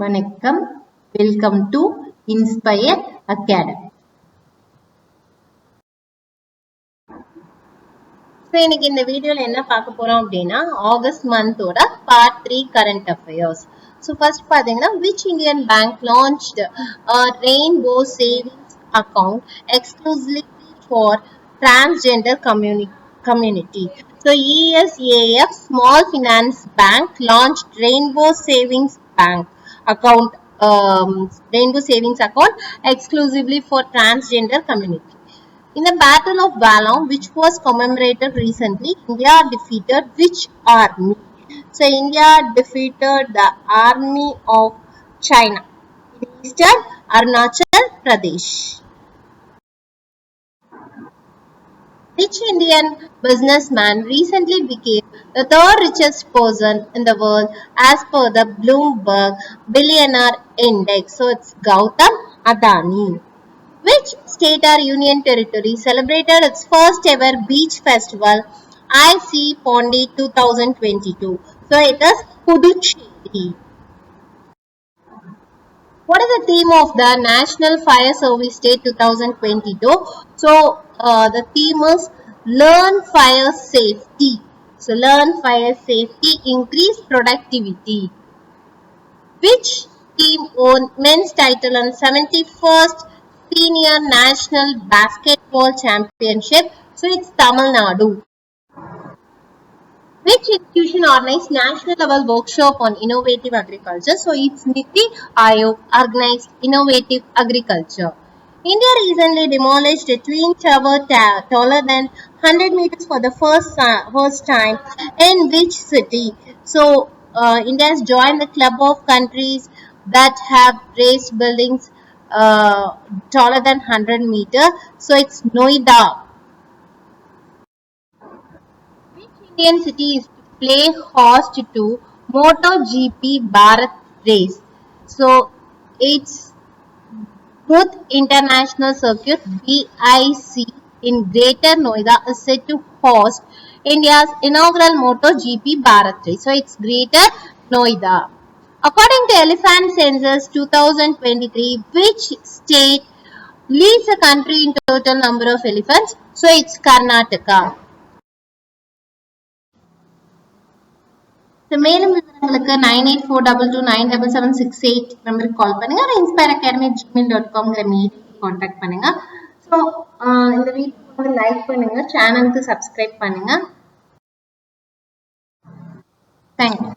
வணக்கம், welcome to inspire academy. இன்னைக்கு இந்த வீடியோல என்ன பார்க்க போறோம் அப்படின்னா ஆகஸ்ட் மந்தோட பார்ட் 3 கரண்ட் அஃபேர்ஸ். ஃபர்ஸ்ட் பாத்தீங்கன்னா which Indian bank launched a rainbow savings account exclusively for transgender community. ESAF Small Finance Bank launched Rainbow Savings account exclusively for transgender community. In the Battle of Valong, which was commemorated recently, India defeated which army? India defeated the army of China in eastern Arunachal Pradesh. Which Indian businessman recently became the third richest person in the world as per the Bloomberg Billionaire Index? It's Gautam Adani. Which state or union territory celebrated its first ever beach festival, IC Pondi 2022? It is Puducherry. What is the theme of the National Fire Service Day 2022? The theme is Learn Fire Safety. Learn Fire Safety, increase productivity. Which team won men's title on 71st Senior National Basketball Championship? It's Tamil Nadu. Which institution organized national level workshop on innovative agriculture? It's Niti Aayog organized innovative agriculture. India recently demolished a twin tower taller than 100 meters for the first time in which city? India has joined the club of countries that have raised buildings taller than 100 meters. It's Noida. Which Indian city is to play host to MotoGP Bharat race? It's Bhuj International Circuit (BIC) in Greater Noida is set to host India's inaugural MotoGP Bharat race. It's Greater Noida. According to Elephant Census 2023, which state leads the country in total number of elephants? It's Karnataka. மேலும் விவரங்களுக்கு 9842297768 நம்பருக்கு கால் பண்ணுங்க. inspireacadamii@gmail.com mail contact பண்ணுங்க. இந்த video like பண்ணுங்க, சேனலுக்கு subscribe பண்ணுங்க. Thank you.